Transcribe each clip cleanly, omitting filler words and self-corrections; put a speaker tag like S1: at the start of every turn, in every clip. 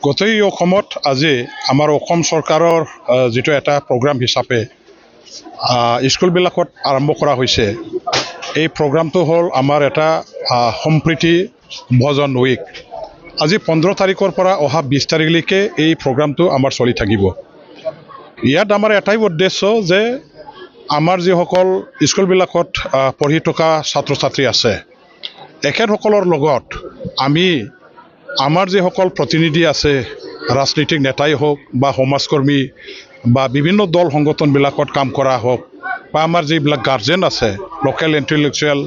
S1: গোটেই অসমত আজি আমাৰ অসম চৰকাৰৰ যেটো এটা প্ৰগ্ৰাম হিচাপে স্কুলবিলাকত আৰম্ভ কৰা হৈছে। এই প্ৰগ্ৰামটো হ'ল আমাৰ এটা সম্প্ৰীতি ভজন উইক। আজি 15 তাৰিখৰ পৰা অহা 20 তাৰিখলৈকে এই প্ৰগ্ৰামটো আমাৰ চলি থাকিব। ইয়াত আমাৰ এটাই উদ্দেশ্য যে আমাৰ যিসকল স্কুলবিলাকত পঢ়ি থকা ছাত্ৰ ছাত্ৰী আছে এখেতসকলৰ লগত আমি আমাৰ যিসকল প্ৰতিনিধি আছে ৰাজনৈতিক নেতাই হওক বা সমাজকৰ্মী বা বিভিন্ন দল সংগঠনবিলাকত কাম কৰা হওক বা আমাৰ যিবিলাক গাৰ্জেন আছে লোকেল ইণ্টেলেকচুৱেল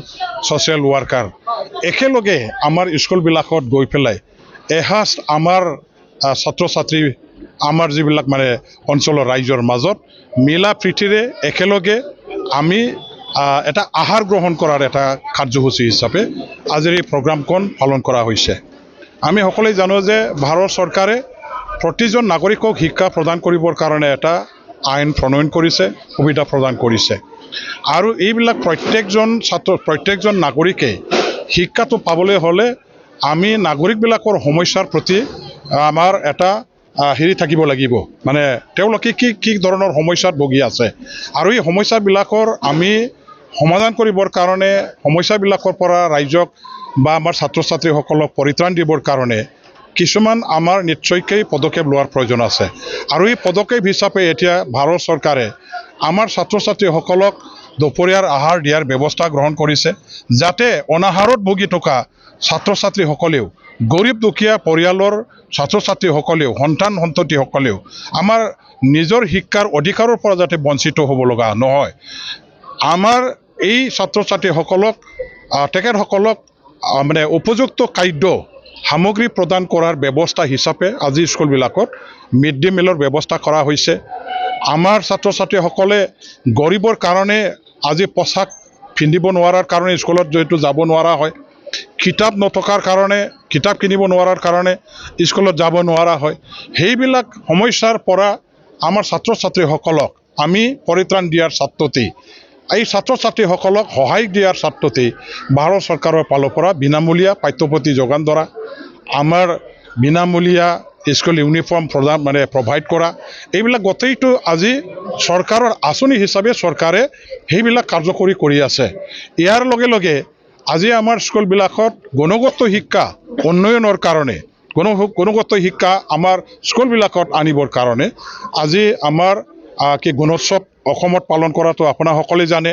S1: ছ'চিয়েল ৱাৰ্কাৰ একেলগে আমাৰ স্কুলবিলাকত গৈ পেলাই এসাঁজ আমাৰ ছাত্ৰ ছাত্ৰী আমাৰ যিবিলাক মানে অঞ্চলৰ ৰাইজৰ মাজত মিলা প্ৰীতিৰে একেলগে আমি এটা আহাৰ গ্ৰহণ কৰাৰ এটা কাৰ্যসূচী হিচাপে আজিৰ এই প্ৰগ্ৰামখন পালন কৰা হৈছে। আমি সকলোৱে জানো যে ভাৰত চৰকাৰে প্ৰতিজন নাগৰিকক শিক্ষা প্ৰদান কৰিবৰ কাৰণে এটা আইন প্ৰণয়ন কৰিছে, সুবিধা প্ৰদান কৰিছে। আৰু এইবিলাক প্ৰত্যেকজন নাগৰিকে শিক্ষাটো পাবলৈ হ'লে আমি নাগৰিকবিলাকৰ সমস্যাৰ প্ৰতি আমাৰ এটা থাকিব লাগিব, মানে তেওঁলোকে কি ধৰণৰ সমস্যাত ভুগি আছে আৰু এই সমস্যাবিলাকৰ আমি সমাধান কৰিবৰ কাৰণে সমস্যাবিলাকৰ পৰা ৰাইজক বা আমাৰ ছাত্ৰ ছাত্ৰীসকলক পৰিত্ৰাণ দিবৰ কাৰণে কিছুমান আমাৰ নিশ্চয়কৈ পদক্ষেপ লোৱাৰ প্ৰয়োজন আছে। আৰু এই পদক্ষেপ হিচাপে এতিয়া ভাৰত চৰকাৰে আমাৰ ছাত্ৰ ছাত্ৰীসকলক দুপৰীয়াৰ আহাৰ দিয়াৰ ব্যৱস্থা গ্ৰহণ কৰিছে, যাতে অনাহাৰত ভুগি থকা ছাত্ৰ ছাত্ৰীসকলেও গৰীব দুখীয়া পৰিয়ালৰ ছাত্ৰ ছাত্ৰীসকলেও সন্তান সন্ততিসকলেও আমাৰ নিজৰ শিক্ষাৰ অধিকাৰৰ পৰা যাতে বঞ্চিত হ'ব লগা নহয়। আমাৰ এই ছাত্ৰ ছাত্ৰীসকলক তেখেতসকলক মানে উপযুক্ত খাদ্য সামগ্ৰী প্ৰদান কৰাৰ ব্যৱস্থা হিচাপে আজি স্কুলবিলাকত মিড ডে মিলৰ ব্যৱস্থা কৰা হৈছে। আমাৰ ছাত্ৰ ছাত্ৰীসকলে গৰীবৰ কাৰণে আজি পোছাক পিন্ধিব নোৱাৰাৰ কাৰণে স্কুলত যিহেতু যাব নোৱাৰা হয়, কিতাপ নথকাৰ কাৰণে কিতাপ কিনিব নোৱাৰাৰ কাৰণে স্কুলত যাব নোৱাৰা হয়। সেইবিলাক সমস্যাৰ পৰা আমাৰ ছাত্ৰ ছাত্ৰীসকলক আমি পৰিত্ৰাণ দিয়াৰ স্বাৰ্থতে এই ছাত্ৰ ছাত্ৰীসকলক সহায় দিয়াৰ স্বাৰ্থতে ভাৰত চৰকাৰৰ ফালৰ পৰা বিনামূলীয়া পাঠ্যপুথি যোগান ধৰা, আমাৰ বিনামূলীয়া স্কুল ইউনিফৰ্ম প্ৰভাইড কৰা, এইবিলাক গোটেইটো আজি চৰকাৰৰ আঁচনি হিচাপে চৰকাৰে সেইবিলাক কাৰ্যকৰী কৰি আছে। ইয়াৰ লগে লগে আজি আমাৰ স্কুলবিলাকত গুণগত শিক্ষা উন্নয়নৰ কাৰণে গুণগত শিক্ষা আমাৰ স্কুলবিলাকত আনিবৰ কাৰণে আজি আমাৰ গুণোৎসৱ অসমত পালন কৰাটো আপোনাসকলে জানে।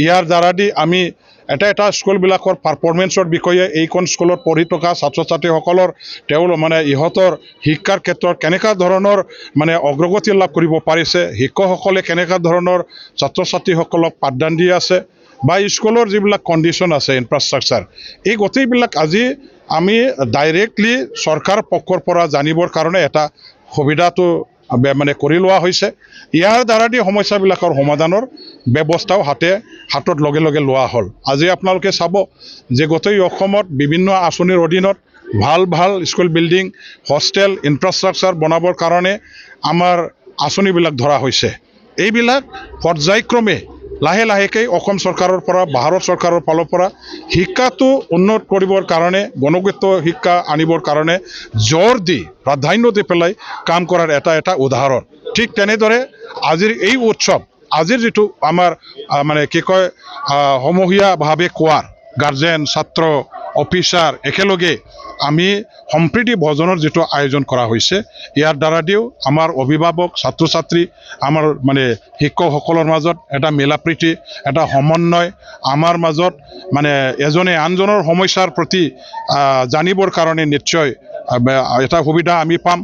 S1: ইয়াৰ দ্বাৰা দি আমি এটা স্কুলবিলাকৰ পাৰফৰ্মেঞ্চৰ বিষয়ে এইখন স্কুলত পঢ়ি থকা ছাত্ৰ ছাত্ৰীসকলৰ ইহঁতৰ শিক্ষাৰ ক্ষেত্ৰত কেনেকুৱা ধৰণৰ অগ্ৰগতি লাভ কৰিব পাৰিছে, শিক্ষকসকলে কেনেকুৱা ধৰণৰ ছাত্ৰ ছাত্ৰীসকলক পাঠদান দি আছে বা স্কুলৰ যিবিলাক কণ্ডিশ্যন আছে ইনফ্ৰাষ্ট্ৰাকচাৰ, এই গোটেইবিলাক আজি আমি ডাইৰেক্টলি চৰকাৰ পক্ষৰ পৰা জানিবৰ কাৰণে এটা সুবিধাটো কৰি লোৱা হৈছে। ইয়াৰ দ্বাৰা দি সমস্যাবিলাকৰ সমাধানৰ ব্যৱস্থাও হাতত লগে লগে লোৱা হ'ল। আজি আপোনালোকে চাব যে গোটেই অসমত বিভিন্ন আঁচনিৰ অধীনত ভাল স্কুল বিল্ডিং হোষ্টেল ইনফ্ৰাষ্ট্ৰাকচাৰ বনাবৰ কাৰণে আমাৰ আঁচনিবিলাক ধৰা হৈছে। এইবিলাক পৰ্যায়ক্ৰমে লাহে লাহেকৈ অসম চৰকাৰৰ পৰা ভাৰত চৰকাৰৰ ফালৰ পৰা শিক্ষাটো উন্নত কৰিবৰ কাৰণে গুণগত শিক্ষা আনিবৰ কাৰণে জোৰ দি প্ৰাধান্য দি পেলাই কাম কৰাৰ এটা উদাহৰণ। ঠিক তেনেদৰে আজিৰ এই উৎসৱ, আজিৰ যিটো আমাৰ সমূহীয়াভাৱে কোৱাৰ গাৰ্জেন ছাত্ৰ অফিচাৰ একেলগে আমি সম্প্ৰীতি ভোজনৰ যিটো আয়োজন কৰা হৈছে, ইয়াৰ দ্বাৰা দিও আমাৰ অভিভাৱক ছাত্ৰ ছাত্ৰী আমাৰ শিক্ষকসকলৰ মাজত এটা মিলা প্ৰীতি এটা সমন্বয়, আমাৰ মাজত এজনে আনজনৰ সমস্যাৰ প্ৰতি জানিবৰ কাৰণে নিশ্চয় এটা সুবিধা আমি পাম।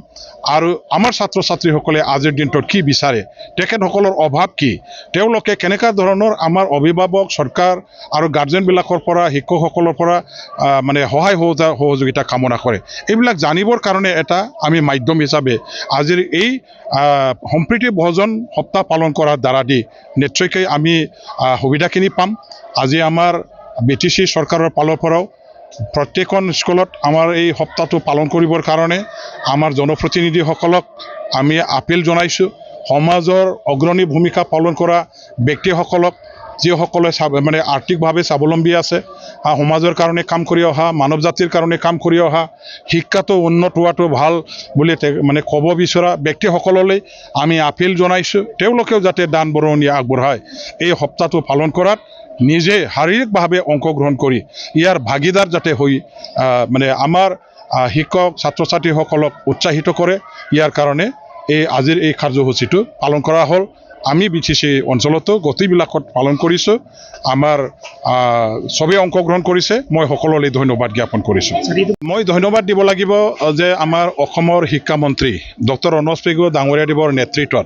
S1: আৰু আমাৰ ছাত্ৰ ছাত্ৰীসকলে আজিৰ দিনটোত কি বিচাৰে, তেখেতসকলৰ অভাৱ কি, তেওঁলোকে কেনেকুৱা ধৰণৰ আমাৰ অভিভাৱক চৰকাৰ আৰু গাৰ্জেনবিলাকৰ পৰা শিক্ষকসকলৰ পৰা সহায় সহযোগিতা কামনা কৰে, এইবিলাক জানিবৰ কাৰণে এটা আমি মাধ্যম হিচাপে আজিৰ এই সম্প্ৰীতি ভোজন সপ্তাহ পালন কৰাৰ দ্বাৰা দি নিশ্চয়কৈ আমি সুবিধাখিনি পাম। আজি আমাৰ BTC চৰকাৰৰ ফালৰ পৰাও প্ৰত্যেকখন স্কুলত আমাৰ এই সপ্তাহটো পালন কৰিবৰ কাৰণে আমাৰ জনপ্ৰতিনিধিসকলক আমি আপিল জনাইছোঁ। সমাজৰ অগ্ৰণী ভূমিকা পালন কৰা ব্যক্তিসকলক যিসকলে মানে আৰ্থিকভাৱে স্বাৱলম্বী আছে, সমাজৰ কাৰণে কাম কৰি অহা, মানৱ জাতিৰ কাৰণে কাম কৰি অহা, শিক্ষাটো উন্নত হোৱাটো ভাল বুলি মানে ক'ব বিচৰা ব্যক্তিসকললৈ আমি আপিল জনাইছোঁ, তেওঁলোকেও যাতে দান বৰঙণি আগবঢ়ায় এই সপ্তাহটো পালন কৰাত নিজে শাৰীৰিকভাৱে অংশগ্ৰহণ কৰি ইয়াৰ ভাগিদাৰ যাতে হৈ মানে আমাৰ শিক্ষক ছাত্ৰ ছাত্ৰীসকলক উৎসাহিত কৰে। ইয়াৰ কাৰণে আজিৰ এই কাৰ্যসূচীটো পালন কৰা হ'ল। আমি BTC অঞ্চলতো গতিবিলাকত পালন কৰিছোঁ। আমাৰ চবেই অংশগ্ৰহণ কৰিছে। মই সকলোলৈ ধন্যবাদ জ্ঞাপন কৰিছোঁ। মই ধন্যবাদ দিব লাগিব যে আমাৰ অসমৰ শিক্ষামন্ত্ৰী ডক্টৰ ৰণোজ পেগু ডাঙৰীয়াদেৱৰ নেতৃত্বত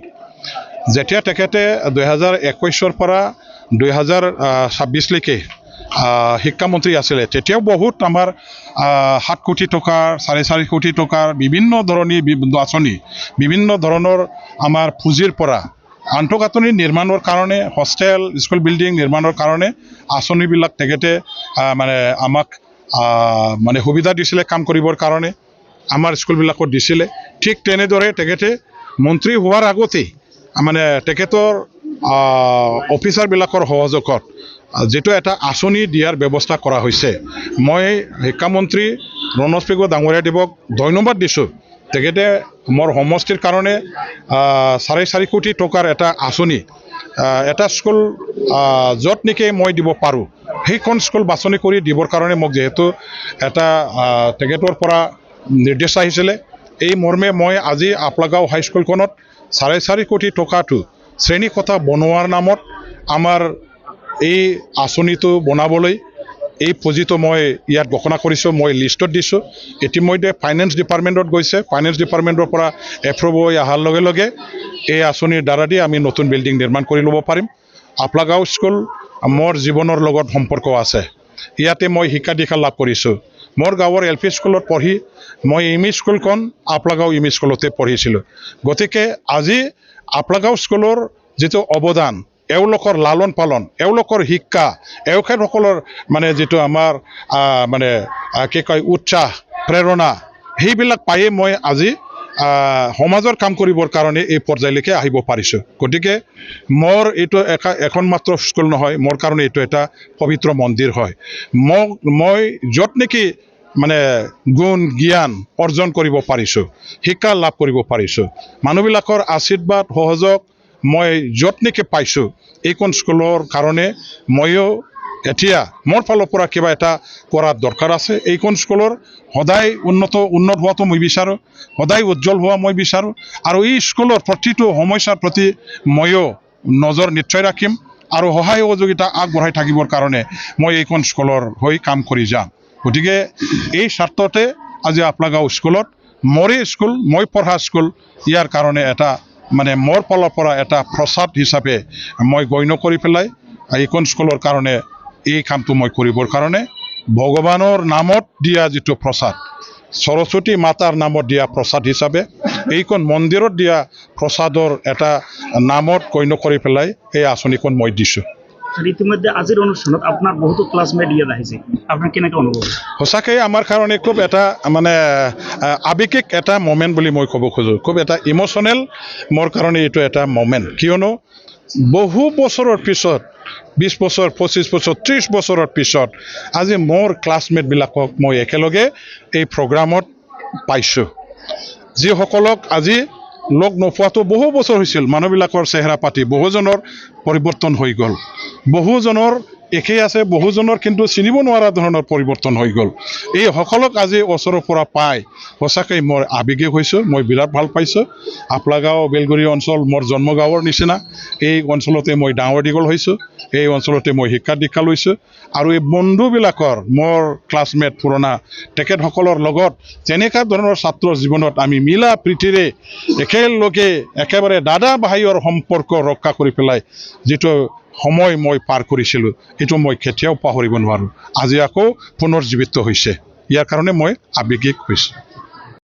S1: যেতিয়া তেখেতে 2021 পৰা 2026লৈকে শিক্ষামন্ত্ৰী আছিলে, তেতিয়াও বহুত আমাৰ 7 কোটি টকাৰ 4.5 কোটি টকাৰ বিভিন্ন ধৰণী আঁচনি, বিভিন্ন ধৰণৰ আমাৰ পুঁজিৰ পৰা আন্তঃগাঁথনি নিৰ্মাণৰ কাৰণে, হোষ্টেল স্কুল বিল্ডিং নিৰ্মাণৰ কাৰণে আঁচনিবিলাক তেখেতে মানে আমাক মানে সুবিধা দিছিলে কাম কৰিবৰ কাৰণে, আমাৰ স্কুলবিলাকত দিছিলে। ঠিক তেনেদৰে তেখেতে মন্ত্ৰী হোৱাৰ আগতেই মানে তেখেতৰ অফিচাৰবিলাকৰ সহযোগত যেটো এটা আঁচনি দিয়াৰ ব্যৱস্থা কৰা হৈছে। মই শিক্ষামন্ত্ৰী ৰণোজ পেগু ডাঙৰীয়াদেৱক ধন্যবাদ দিছোঁ। তেখেতে মোৰ সমষ্টিৰ কাৰণে 4.5 কোটি টকাৰ এটা আঁচনি, এটা স্কুল য'ত নেকি মই দিব পাৰোঁ সেইখন স্কুল বাছনি কৰি দিবৰ কাৰণে মোক যিহেতু এটা তেখেতৰ পৰা নিৰ্দেশ আহিছিলে, এই মৰ্মে মই আজি আপলাগাঁও হাইস্কুলখনত 4.5 কোটি টকাটো শ্ৰেণীকোঠা বনোৱাৰ নামত আমাৰ এই আঁচনিটো বনাবলৈ এই পুঁজিটো মই ইয়াত ঘোষণা কৰিছোঁ। মই লিষ্টত দিছোঁ। ইতিমধ্যে ফাইনেন্স ডিপাৰ্টমেণ্টত গৈছে। ফাইনেন্স ডিপাৰ্টমেণ্টৰ পৰা এপ্ৰুভ হৈ অহাৰ লগে লগে এই আঁচনিৰ দ্বাৰা দি আমি নতুন বিল্ডিং নিৰ্মাণ কৰি ল'ব পাৰিম। আপলাগাঁও স্কুল মোৰ জীৱনৰ লগত সম্পৰ্ক আছে। ইয়াতে মই শিক্ষা দীক্ষা লাভ কৰিছোঁ। মোৰ গাঁৱৰ LP স্কুলত পঢ়ি মই ME স্কুলখন আপলাগাঁও ME স্কুলতে পঢ়িছিলোঁ। গতিকে আজি আপলাগাঁও স্কুলৰ যিটো অৱদান, এওঁলোকৰ লালন পালন, এওঁলোকৰ শিক্ষা, এওঁসকলৰ মানে যিটো আমাৰ মানে কি কয় উৎসাহ প্ৰেৰণা, সেইবিলাক পায়ে মই আজি সমাজৰ কাম কৰিবৰ কাৰণে এই পৰ্যায়লৈকে আহিব পাৰিছোঁ। গতিকে মোৰ এইটো এখন মাত্ৰ স্কুল নহয়, মোৰ কাৰণে এইটো এটা পবিত্ৰ মন্দিৰ হয়। মই য'ত নেকি মানে গুণ জ্ঞান অৰ্জন কৰিব পাৰিছোঁ, শিক্ষা লাভ কৰিব পাৰিছোঁ, মানুহবিলাকৰ আশীৰ্বাদ সহযোগ মই য'ত নেকি পাইছোঁ, এইখন স্কুলৰ কাৰণে ময়ো এতিয়া মোৰ ফালৰ পৰা কিবা এটা কৰাৰ দৰকাৰ আছে। এইখন স্কুলৰ সদায় উন্নত হোৱাটো মই বিচাৰোঁ, সদায় উজ্জ্বল হোৱা মই বিচাৰোঁ, আৰু এই স্কুলৰ প্ৰতিটো সমস্যাৰ প্ৰতি ময়ো নজৰ নিশ্চয় ৰাখিম আৰু সহায় সহযোগিতা আগবঢ়াই থাকিবৰ কাৰণে মই এইখন স্কুলৰ হৈ কাম কৰি যাম। গতিকে এই স্বাৰ্থতে আজি আপলাগাঁও স্কুলত মোৰেই স্কুল, মই পঢ়া স্কুল, ইয়াৰ কাৰণে এটা মানে মোৰ ফালৰ পৰা এটা প্ৰসাদ হিচাপে মই গণ্য কৰি পেলাই এইখন স্কুলৰ কাৰণে এই কামটো মই কৰিবৰ কাৰণে ভগৱানৰ নামত দিয়া যিটো প্ৰসাদ, সৰস্বতী মাতাৰ নামত দিয়া প্ৰসাদ হিচাপে এইখন মন্দিৰত দিয়া প্ৰসাদৰ এটা নামত গণ্য কৰি পেলাই এই আঁচনিখন মই দিছোঁ।
S2: ইতিমধ্যে আজিৰ অনুষ্ঠানত আপোনাৰ বহুতো ক্লাছমেট ইয়াত আহিছে, আপোনাৰ কেনেকৈ অনুভৱ?
S1: সঁচাকৈ আমাৰ কাৰণে খুব এটা মানে আৱেগিক এটা মমেণ্ট বুলি মই ক'ব খোজোঁ। খুব এটা ইম'চনেল মোৰ কাৰণে এইটো এটা মমেণ্ট, কিয়নো বহু বছৰৰ পিছত 20 বছৰ 25 বছৰ 30 বছৰৰ পিছত আজি মোৰ ক্লাছমেটবিলাকক মই একেলগে এই প্ৰগ্ৰামত পাইছোঁ, যিসকলক আজি লগ নোপোৱাটো বহু বছৰ হৈছিল। মানুহবিলাকৰ চেহেৰা পাতি বহুজনৰ পৰিৱৰ্তন হৈ গ'ল, বহুজনৰ একেই আছে, বহুজনৰ কিন্তু চিনিব নোৱাৰা ধৰণৰ পৰিৱৰ্তন হৈ গ'ল। এই সকলক আজি ওচৰৰ পৰা পাই সঁচাকৈ মই আৱেগিক হৈছোঁ, মই বিৰাট ভাল পাইছোঁ। আপলাগাঁও বেলগুৰি অঞ্চল মোৰ জন্মগাঁৱৰ নিচিনা, এই অঞ্চলতে মই ডাঙৰ দীঘল হৈছোঁ, এই অঞ্চলতে মই শিক্ষা দীক্ষা লৈছোঁ, আৰু এই বন্ধুবিলাকৰ মোৰ ক্লাছমেট পুৰণা তেখেতসকলৰ লগত তেনেকুৱা ধৰণৰ ছাত্ৰৰ জীৱনত আমি মিলা প্ৰীতিৰে একেলগে একেবাৰে দাদা ভাইৰ সম্পৰ্ক ৰক্ষা কৰি পেলাই যিটো সময় মই পাৰ কৰিছিলোঁ, এইটো মই কেতিয়াও পাহৰিব নোৱাৰোঁ। আজি আকৌ পুনৰ জীৱিত হৈছে, ইয়াৰ কাৰণে মই আৱেগিক হৈছোঁ।